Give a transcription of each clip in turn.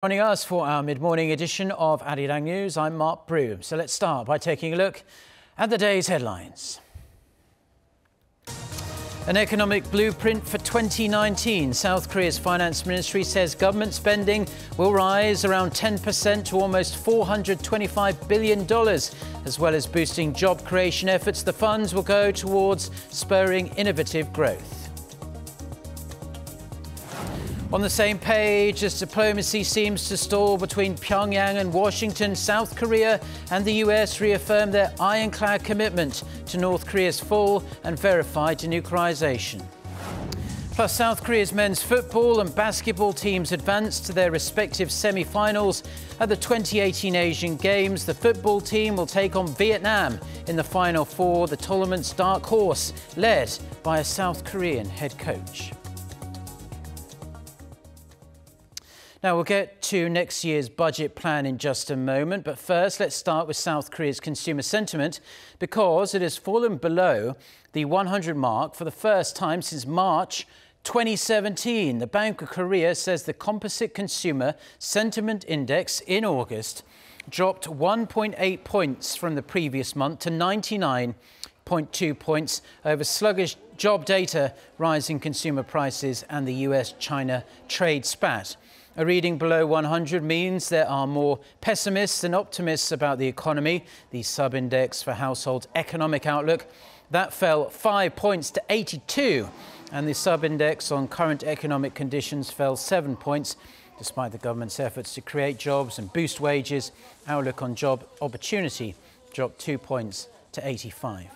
Joining us for our mid-morning edition of Arirang News, I'm Mark Broom. So let's start by taking a look at the day's headlines. An economic blueprint for 2019. South Korea's finance ministry says government spending will rise around 10% to almost $425 billion. As well as boosting job creation efforts, the funds will go towards spurring innovative growth. On the same page, as diplomacy seems to stall between Pyongyang and Washington, South Korea and the US reaffirmed their ironclad commitment to North Korea's full and verified denuclearization. Plus, South Korea's men's football and basketball teams advanced to their respective semi-finals at the 2018 Asian Games. The football team will take on Vietnam in the Final Four, the tournament's dark horse, led by a South Korean head coach. Now, we'll get to next year's budget plan in just a moment, but first let's start with South Korea's consumer sentiment because it has fallen below the 100 mark for the first time since March 2017. The Bank of Korea says the composite consumer sentiment index in August dropped 1.8 points from the previous month to 99.2 points over sluggish job data, rising consumer prices and the US-China trade spat. A reading below 100 means there are more pessimists than optimists about the economy. The sub-index for households' economic outlook, that fell 5 points to 82. And the sub-index on current economic conditions fell 7 points. Despite the government's efforts to create jobs and boost wages, outlook on job opportunity dropped 2 points to 85.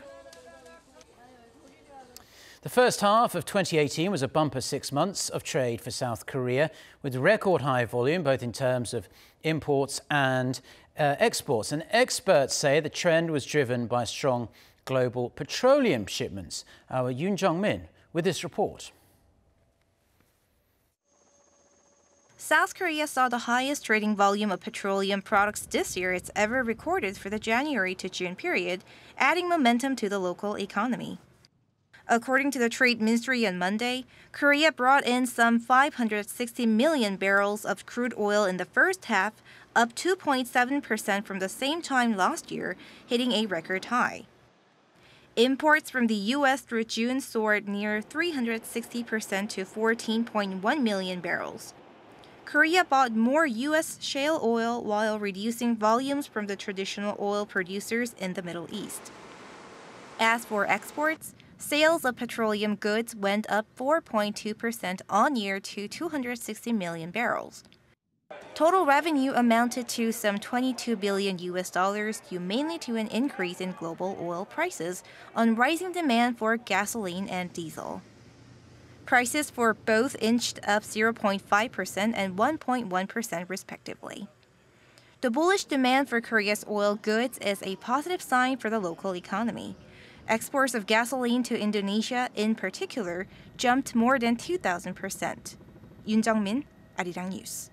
The first half of 2018 was a bumper 6 months of trade for South Korea, with record high volume, both in terms of imports and exports. And experts say the trend was driven by strong global petroleum shipments. Our Yoon Jung-min with this report. South Korea saw the highest trading volume of petroleum products this year it's ever recorded for the January to June period, adding momentum to the local economy. According to the Trade Ministry on Monday, Korea brought in some 560 million barrels of crude oil in the first half, up 2.7% from the same time last year, hitting a record high. Imports from the U.S. through June soared near 360% to 14.1 million barrels. Korea bought more U.S. shale oil while reducing volumes from the traditional oil producers in the Middle East. As for exports, sales of petroleum goods went up 4.2% on-year to 260 million barrels. Total revenue amounted to some $22 billion due mainly to an increase in global oil prices on rising demand for gasoline and diesel. Prices for both inched up 0.5% and 1.1% respectively. The bullish demand for Korea's oil goods is a positive sign for the local economy. Exports of gasoline to Indonesia, in particular, jumped more than 2,000%. Yoon Jung-min, Arirang News.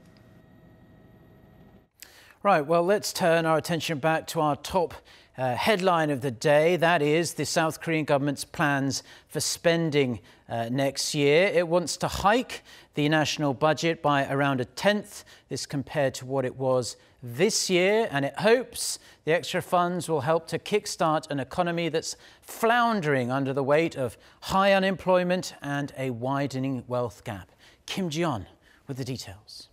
Right, well, let's turn our attention back to our top headline of the day. That is the South Korean government's plans for spending next year. It wants to hike the national budget by around a tenth, this compared to what it was this year, and it hopes the extra funds will help to kickstart an economy that's floundering under the weight of high unemployment and a widening wealth gap. Kim Ji-yeon with the details.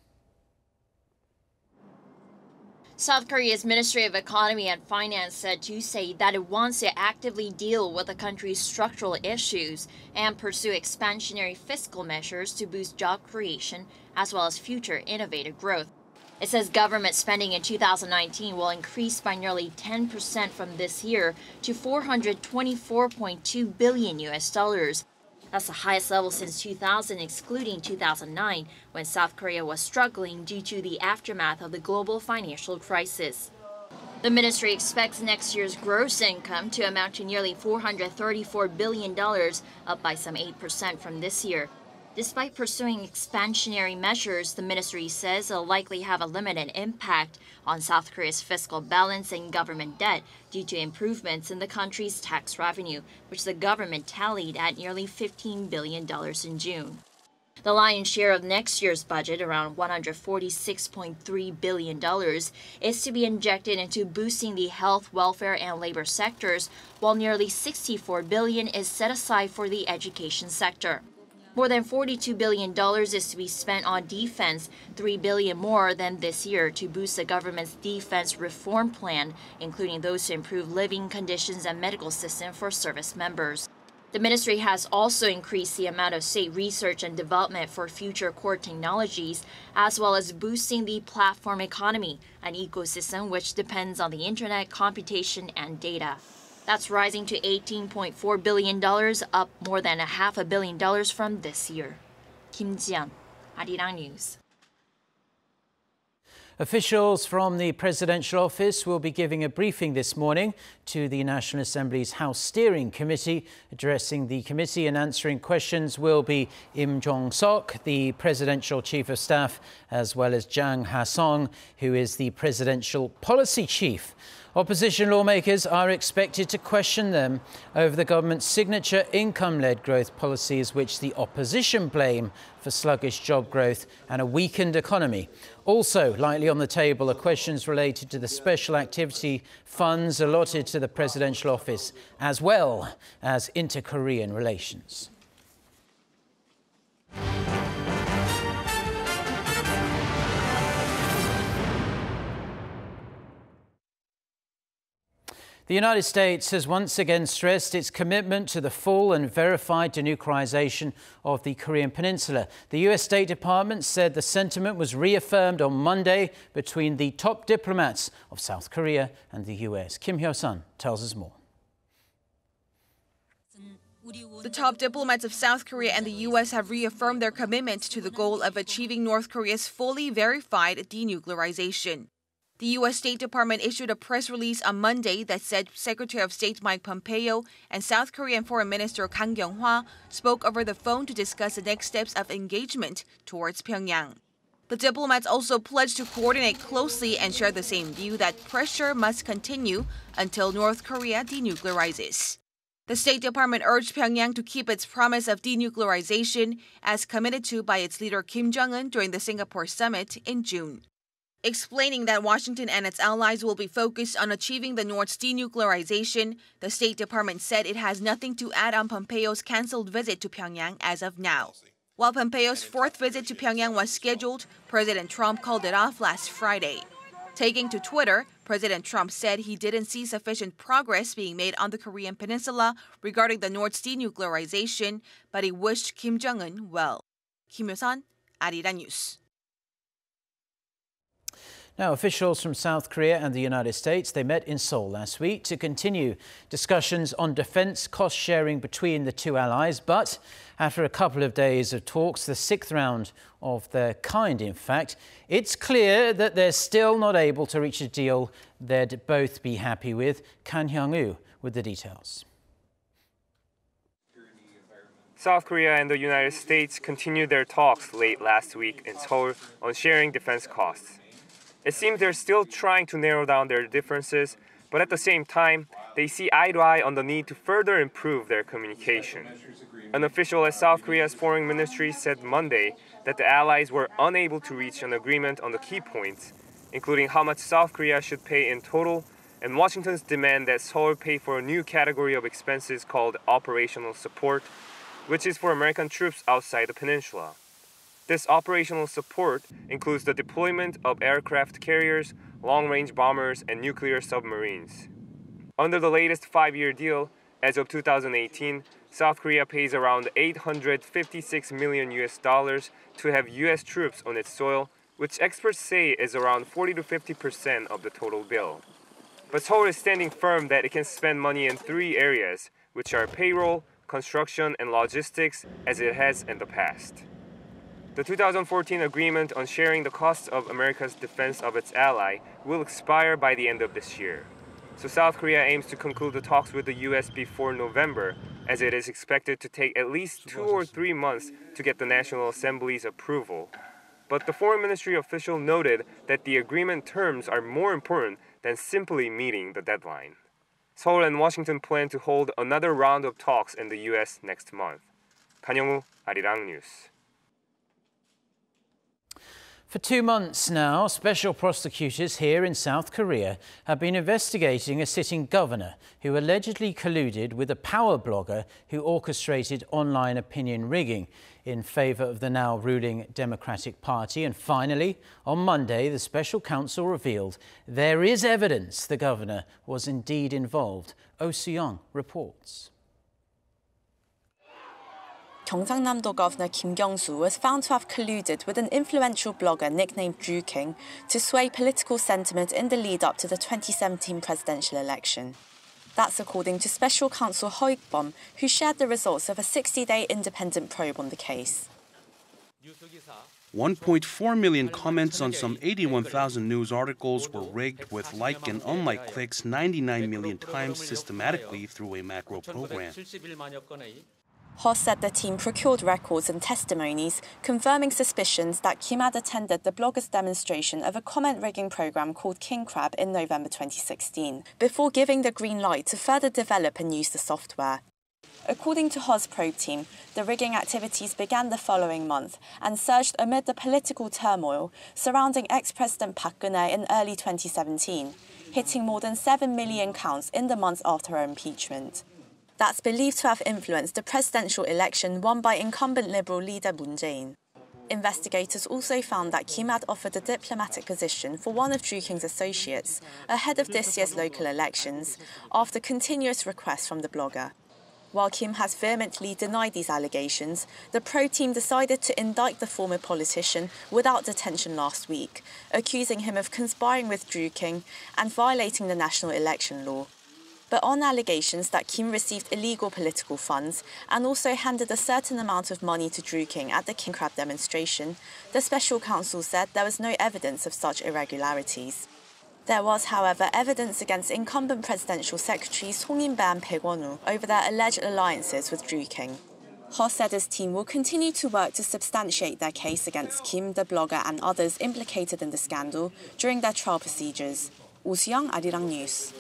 South Korea's Ministry of Economy and Finance said Tuesday that it wants to actively deal with the country's structural issues and pursue expansionary fiscal measures to boost job creation as well as future innovative growth. It says government spending in 2019 will increase by nearly 10% from this year to $424.2 billion. That's the highest level since 2000, excluding 2009, when South Korea was struggling due to the aftermath of the global financial crisis. The ministry expects next year's gross income to amount to nearly $434 billion, up by some 8% from this year. Despite pursuing expansionary measures, the ministry says it'll likely have a limited impact on South Korea's fiscal balance and government debt due to improvements in the country's tax revenue, which the government tallied at nearly $15 billion in June. The lion's share of next year's budget, around $146.3 billion, is to be injected into boosting the health, welfare, and labor sectors, while nearly $64 billion is set aside for the education sector. More than $42 billion is to be spent on defense, $3 billion more than this year to boost the government's defense reform plan, including those to improve living conditions and medical system for service members. The ministry has also increased the amount of state research and development for future core technologies, as well as boosting the platform economy, an ecosystem which depends on the internet, computation, and data. That's rising to $18.4 billion, up more than $500 million from this year. Kim Ji-yeon, Arirang News. Officials from the presidential office will be giving a briefing this morning to the National Assembly's House Steering Committee. Addressing the committee and answering questions will be Im Jong-sok, the presidential chief of staff, as well as Jang Ha-song, who is the presidential policy chief. Opposition lawmakers are expected to question them over the government's signature income-led growth policies, which the opposition blame for sluggish job growth and a weakened economy. Also likely on the table are questions related to the special activity funds allotted to the presidential office, as well as inter-Korean relations. The United States has once again stressed its commitment to the full and verified denuclearization of the Korean Peninsula. The U.S. State Department said the sentiment was reaffirmed on Monday between the top diplomats of South Korea and the U.S. Kim Hyo-sun tells us more. The top diplomats of South Korea and the U.S. have reaffirmed their commitment to the goal of achieving North Korea's fully verified denuclearization. The U.S. State Department issued a press release on Monday that said Secretary of State Mike Pompeo and South Korean Foreign Minister Kang Kyung-hwa spoke over the phone to discuss the next steps of engagement towards Pyongyang. The diplomats also pledged to coordinate closely and share the same view that pressure must continue until North Korea denuclearizes. The State Department urged Pyongyang to keep its promise of denuclearization as committed to by its leader Kim Jong-un during the Singapore summit in June. Explaining that Washington and its allies will be focused on achieving the North's denuclearization, the State Department said it has nothing to add on Pompeo's canceled visit to Pyongyang as of now. While Pompeo's fourth visit to Pyongyang was scheduled, President Trump called it off last Friday. Taking to Twitter, President Trump said he didn't see sufficient progress being made on the Korean Peninsula regarding the North's denuclearization, but he wished Kim Jong-un well. Kim Hyo-sun, Arirang News. Now, officials from South Korea and the United States, they met in Seoul last week to continue discussions on defense cost sharing between the two allies. But after a couple of days of talks, the sixth round of their kind, in fact, it's clear that they're still not able to reach a deal they'd both be happy with. Kan Hyung-woo with the details. South Korea and the United States continued their talks late last week in Seoul on sharing defense costs. It seems they're still trying to narrow down their differences, but at the same time, they see eye to eye on the need to further improve their communication. An official at South Korea's foreign ministry said Monday that the allies were unable to reach an agreement on the key points, including how much South Korea should pay in total and Washington's demand that Seoul pay for a new category of expenses called operational support, which is for American troops outside the peninsula. This operational support includes the deployment of aircraft carriers, long-range bombers, and nuclear submarines. Under the latest 5-year deal, as of 2018, South Korea pays around $856 million to have U.S. troops on its soil, which experts say is around 40 to 50% of the total bill. But Seoul is standing firm that it can spend money in 3 areas, which are payroll, construction, and logistics, as it has in the past. The 2014 agreement on sharing the costs of America's defense of its ally will expire by the end of this year. So South Korea aims to conclude the talks with the U.S. before November, as it is expected to take at least 2 or 3 months to get the National Assembly's approval. But the Foreign Ministry official noted that the agreement terms are more important than simply meeting the deadline. Seoul and Washington plan to hold another round of talks in the U.S. next month. Kan Hyung-woo, Arirang News. For 2 months now, special prosecutors here in South Korea have been investigating a sitting governor who allegedly colluded with a power blogger who orchestrated online opinion rigging in favour of the now ruling Democratic Party. And finally, on Monday, the special counsel revealed there is evidence the governor was indeed involved. Oh Soo-young reports. Gyeongsangnam-do Governor Kim Kyung-soo was found to have colluded with an influential blogger nicknamed Ju King to sway political sentiment in the lead-up to the 2017 presidential election. That's according to Special Counsel Ho Ik-bom, who shared the results of a 60-day independent probe on the case. 1.4 million comments on some 81,000 news articles were rigged with like and unlike clicks 99 million times systematically through a macro program. Ho said the team procured records and testimonies confirming suspicions that Kim had attended the blogger's demonstration of a comment rigging program called King Crab in November 2016, before giving the green light to further develop and use the software. According to Ho's probe team, the rigging activities began the following month and surged amid the political turmoil surrounding ex-President Park Geun-hye in early 2017, hitting more than 7 million counts in the months after her impeachment. That's believed to have influenced the presidential election won by incumbent Liberal leader Moon Jae-in. Investigators also found that Kim had offered a diplomatic position for one of Ju King's associates ahead of this year's local elections after continuous requests from the blogger. While Kim has vehemently denied these allegations, the probe team decided to indict the former politician without detention last week, accusing him of conspiring with Ju King and violating the national election law. But on allegations that Kim received illegal political funds and also handed a certain amount of money to Ju King at the King Crab demonstration, the special counsel said there was no evidence of such irregularities. There was, however, evidence against incumbent presidential secretaries Song In-bae and Baek Won-woo over their alleged alliances with Ju King. Ho said his team will continue to work to substantiate their case against Kim, the blogger, and others implicated in the scandal during their trial procedures. Oh Soo-young, Arirang News.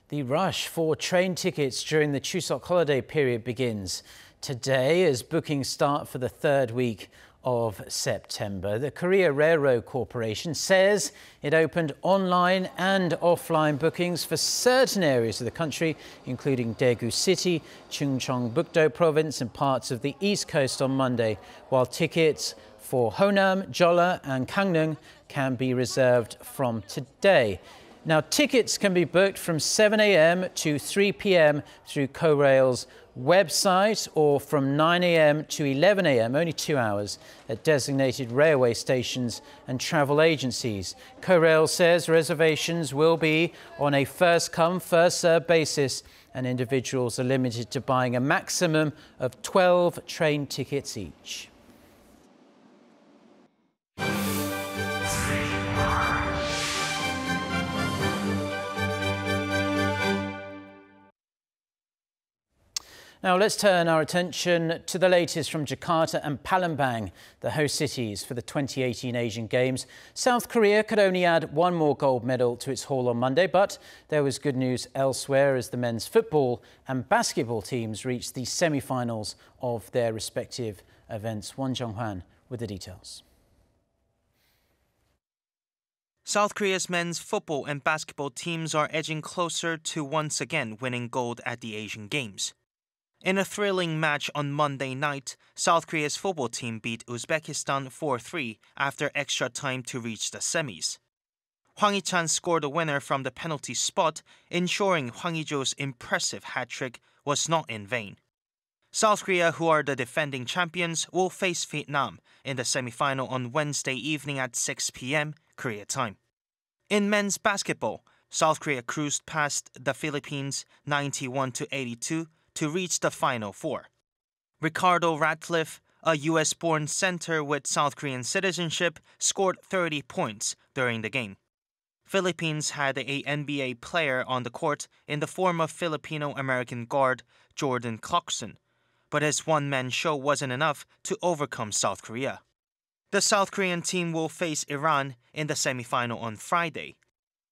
The rush for train tickets during the Chuseok holiday period begins today as bookings start for the third week of September. The Korea Railroad Corporation says it opened online and offline bookings for certain areas of the country, including Daegu City, Chungcheongbuk-do Province and parts of the East Coast on Monday, while tickets for Honam, Jeolla and Gangneung can be reserved from today. Now, tickets can be booked from 7 a.m. to 3 p.m. through KORail's website or from 9 a.m. to 11 a.m., only 2 hours, at designated railway stations and travel agencies. KORail says reservations will be on a first-come, first-served basis and individuals are limited to buying a maximum of 12 train tickets each. Now let's turn our attention to the latest from Jakarta and Palembang, the host cities for the 2018 Asian Games. South Korea could only add one more gold medal to its haul on Monday, but there was good news elsewhere as the men's football and basketball teams reached the semi-finals of their respective events. Won Jung-hwan with the details. South Korea's men's football and basketball teams are edging closer to once again winning gold at the Asian Games. In a thrilling match on Monday night, South Korea's football team beat Uzbekistan 4-3 after extra time to reach the semis. Hwang Hee-chan scored a winner from the penalty spot, ensuring Hwang Hee-jo's impressive hat-trick was not in vain. South Korea, who are the defending champions, will face Vietnam in the semi-final on Wednesday evening at 6 p.m. Korea time. In men's basketball, South Korea cruised past the Philippines 91-82 to reach the Final Four. Ricardo Ratcliffe, a U.S.-born center with South Korean citizenship, scored 30 points during the game. Philippines had an NBA player on the court in the form of Filipino-American guard Jordan Clarkson, but his one-man show wasn't enough to overcome South Korea. The South Korean team will face Iran in the semifinal on Friday.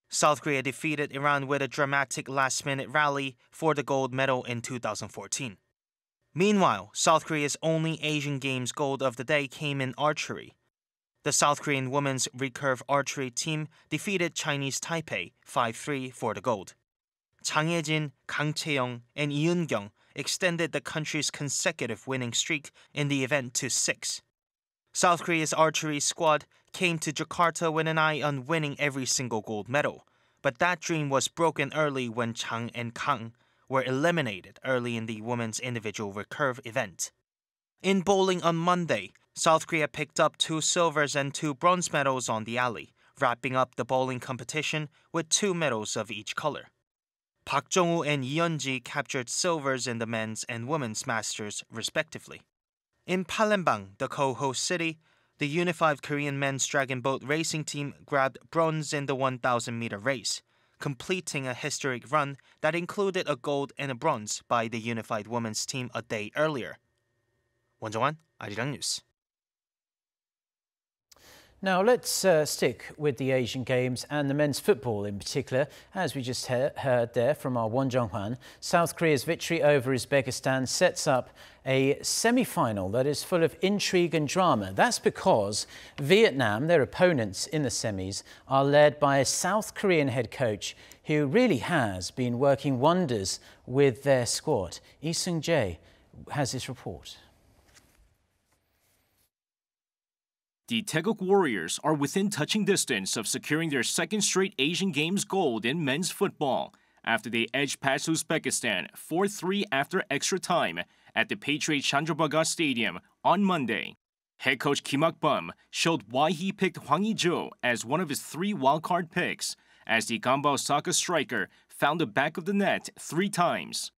South Korea defeated Iran with a dramatic last-minute rally for the gold medal in 2014. Meanwhile, South Korea's only Asian Games gold of the day came in archery. The South Korean women's recurve archery team defeated Chinese Taipei 5-3 for the gold. Chang Ye-jin, Kang Chae-young, and Lee Eun-kyung extended the country's consecutive winning streak in the event to 6. South Korea's archery squad came to Jakarta with an eye on winning every single gold medal, but that dream was broken early when Chang and Kang were eliminated early in the women's individual recurve event. In bowling on Monday, South Korea picked up 2 silvers and 2 bronze medals on the alley, wrapping up the bowling competition with 2 medals of each color. Park Jong-woo and Lee Yeon-ji captured silvers in the men's and women's masters, respectively. In Palembang, the co-host city, the unified Korean men's dragon boat racing team grabbed bronze in the 1,000-meter race, completing a historic run that included a gold and a bronze by the unified women's team a day earlier. 원정환, Arirang News. Now let's stick with the Asian Games and the men's football in particular. As we just heard there from our Won Jong-hwan, South Korea's victory over Uzbekistan sets up a semi-final that is full of intrigue and drama. That's because Vietnam, their opponents in the semis, are led by a South Korean head coach who really has been working wonders with their squad. Lee Seung-jae has this report. The Taeguk Warriors are within touching distance of securing their second straight Asian Games gold in men's football after they edged past Uzbekistan 4-3 after extra time at the Patriot Chandrabhaga Stadium on Monday. Head coach Kim Hak-bum showed why he picked Hwang Hee-jo as one of his 3 wildcard picks, as the Gamba Osaka striker found the back of the net 3 times.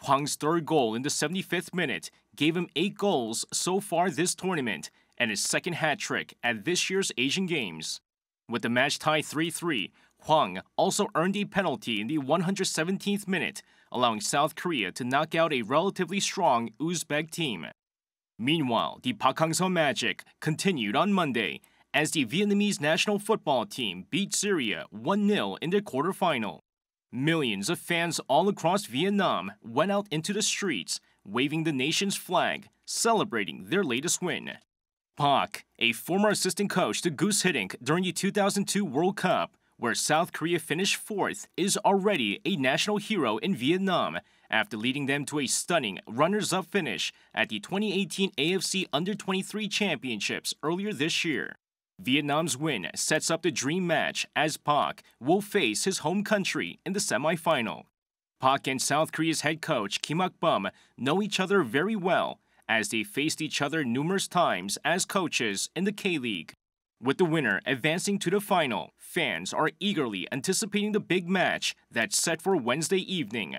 Hwang's third goal in the 75th minute gave him 8 goals so far this tournament, and his second hat-trick at this year's Asian Games. With the match tie 3-3, Hwang also earned a penalty in the 117th minute, allowing South Korea to knock out a relatively strong Uzbek team. Meanwhile, the Park Hang-seo magic continued on Monday as the Vietnamese national football team beat Syria 1-0 in their quarterfinal. Millions of fans all across Vietnam went out into the streets, waving the nation's flag, celebrating their latest win. Park, a former assistant coach to Goose Hiddink during the 2002 World Cup, where South Korea finished 4th, is already a national hero in Vietnam after leading them to a stunning runners-up finish at the 2018 AFC Under-23 Championships earlier this year. Vietnam's win sets up the dream match as Park will face his home country in the semifinal. Park and South Korea's head coach Kim Hak-bum know each other very well, as they faced each other numerous times as coaches in the K-League. With the winner advancing to the final, fans are eagerly anticipating the big match that's set for Wednesday evening.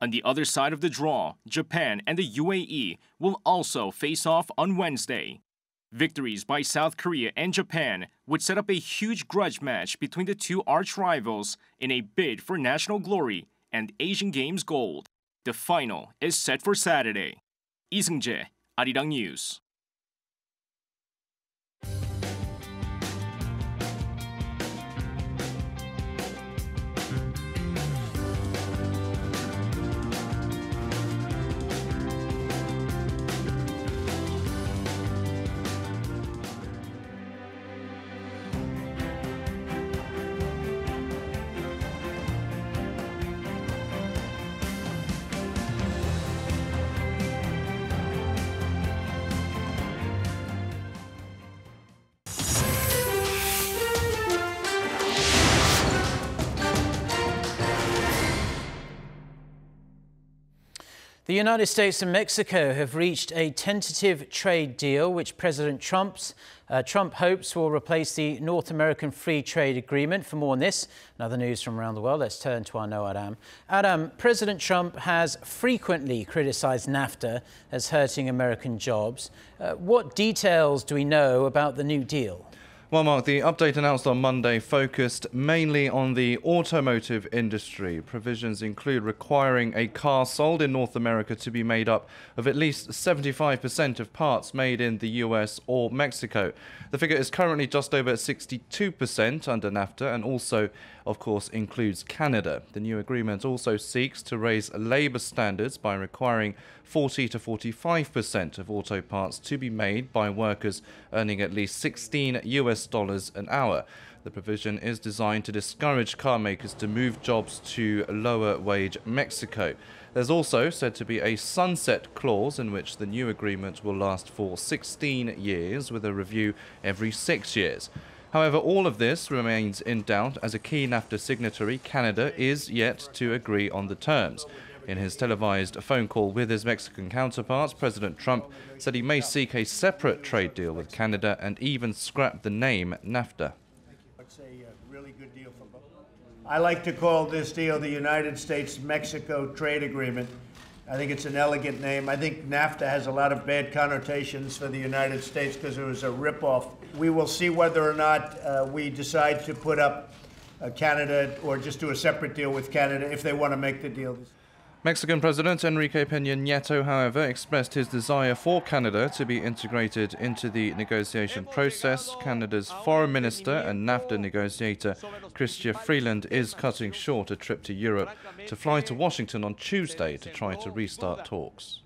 On the other side of the draw, Japan and the UAE will also face off on Wednesday. Victories by South Korea and Japan would set up a huge grudge match between the two arch-rivals in a bid for national glory and Asian Games gold. The final is set for Saturday. Lee Seung-jae, Arirang News. The United States and Mexico have reached a tentative trade deal which President Trump hopes will replace the North American Free Trade Agreement. For more on this and other news from around the world, let's turn to our Noah Adam. Adam, President Trump has frequently criticized NAFTA as hurting American jobs. What details do we know about the new deal? Well, Mark, the update announced on Monday focused mainly on the automotive industry. Provisions include requiring a car sold in North America to be made up of at least 75% of parts made in the US or Mexico. The figure is currently just over 62% under NAFTA and also, of course, includes Canada. The new agreement also seeks to raise labor standards by requiring 40 to 45% of auto parts to be made by workers earning at least $16 an hour. The provision is designed to discourage car makers to move jobs to lower-wage Mexico. There's also said to be a sunset clause in which the new agreement will last for 16 years with a review every 6 years. However, all of this remains in doubt as a key NAFTA signatory, Canada, is yet to agree on the terms. In his televised phone call with his Mexican counterpart, President Trump said he may seek a separate trade deal with Canada and even scrap the name NAFTA. It's a really good deal for both. I like to call this deal the United States-Mexico Trade Agreement. I think it's an elegant name. I think NAFTA has a lot of bad connotations for the United States because it was a ripoff. We will see whether or not we decide to put up Canada or just do a separate deal with Canada if they want to make the deal. Mexican President Enrique Peña Nieto, however, expressed his desire for Canada to be integrated into the negotiation process. Canada's Foreign Minister and NAFTA negotiator Chrystia Freeland is cutting short a trip to Europe to fly to Washington on Tuesday to try to restart talks.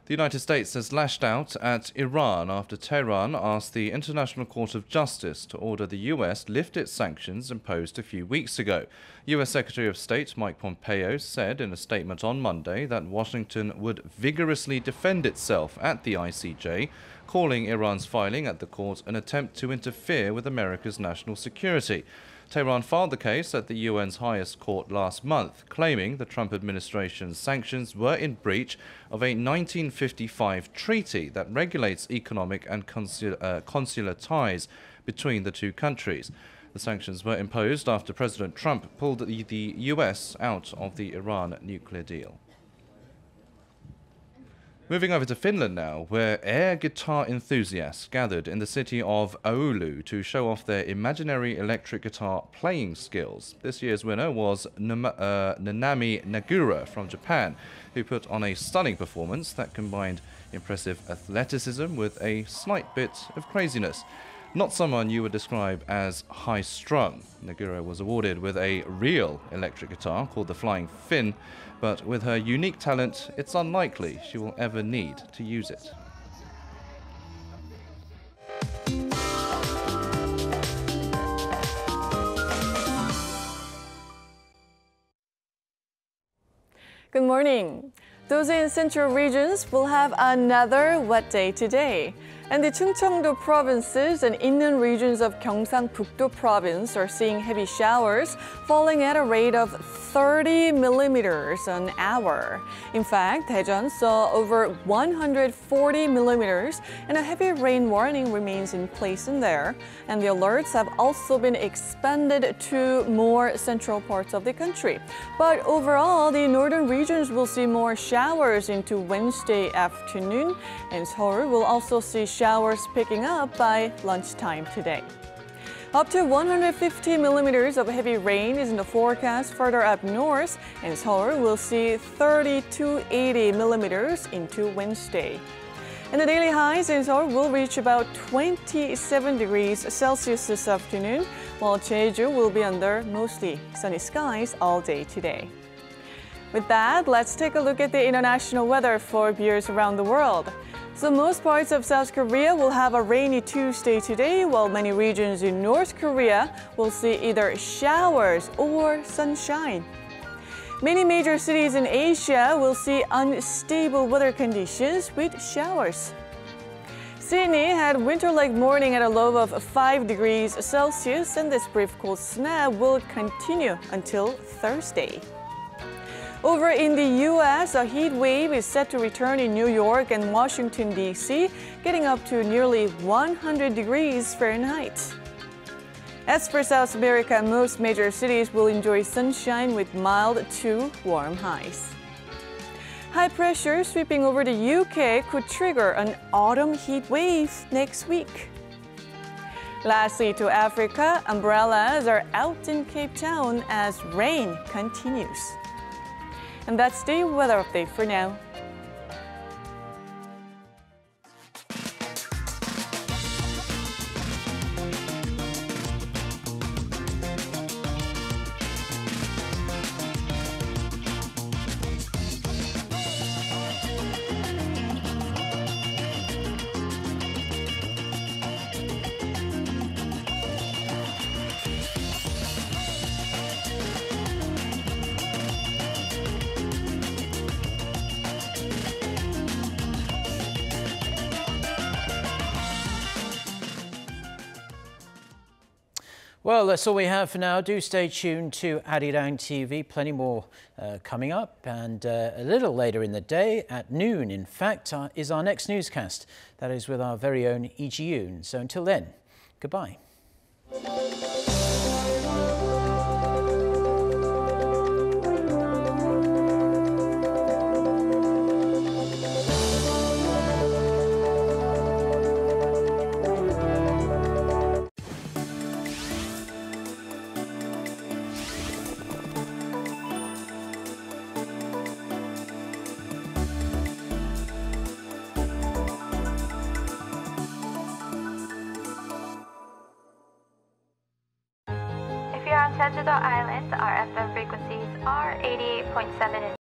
The United States has lashed out at Iran after Tehran asked the International Court of Justice to order the U.S. lift its sanctions imposed a few weeks ago. U.S. Secretary of State Mike Pompeo said in a statement on Monday that Washington would vigorously defend itself at the ICJ, calling Iran's filing at the court an attempt to interfere with America's national security. Tehran filed the case at the UN's highest court last month, claiming the Trump administration's sanctions were in breach of a 1955 treaty that regulates economic and consular ties between the two countries. The sanctions were imposed after President Trump pulled the US out of the Iran nuclear deal. Moving over to Finland now, where air guitar enthusiasts gathered in the city of Oulu to show off their imaginary electric guitar playing skills. This year's winner was Nanami Nagura from Japan, who put on a stunning performance that combined impressive athleticism with a slight bit of craziness. Not someone you would describe as high-strung. Nagura was awarded with a real electric guitar called the Flying Finn, but with her unique talent, it's unlikely she will ever need to use it. Good morning. Those in central regions will have another wet day today. And the Chungcheongdo provinces and inland regions of Gyeongsang-Bukdo province are seeing heavy showers falling at a rate of 30 millimeters an hour. In fact, Daejeon saw over 140 millimeters, and a heavy rain warning remains in place in there. And the alerts have also been expanded to more central parts of the country. But overall, the northern regions will see more showers into Wednesday afternoon, and Seoul will also see showers picking up by lunchtime today. Up to 150 millimeters of heavy rain is in the forecast further up north, and Seoul will see 30 to 80 millimeters into Wednesday. And the daily highs in Seoul will reach about 27 degrees Celsius this afternoon, while Jeju will be under mostly sunny skies all day today. With that, let's take a look at the international weather for viewers around the world. So most parts of South Korea will have a rainy Tuesday today, while many regions in North Korea will see either showers or sunshine. Many major cities in Asia will see unstable weather conditions with showers. Sydney had winter-like morning at a low of 5 degrees Celsius, and this brief cold snap will continue until Thursday. Over in the U.S., a heat wave is set to return in New York and Washington, D.C., getting up to nearly 100 degrees Fahrenheit. As for South America, most major cities will enjoy sunshine with mild to warm highs. High pressure sweeping over the U.K. could trigger an autumn heat wave next week. Lastly, to Africa, umbrellas are out in Cape Town as rain continues. And that's the weather update for now. Well, that's all we have for now. Do stay tuned to Arirang TV. Plenty more coming up. And a little later in the day, at noon, in fact, is our next newscast. That is with our very own Lee Ji-yoon. So until then, goodbye. If you're on Jeju-do Island, our FM frequencies are 88.7 and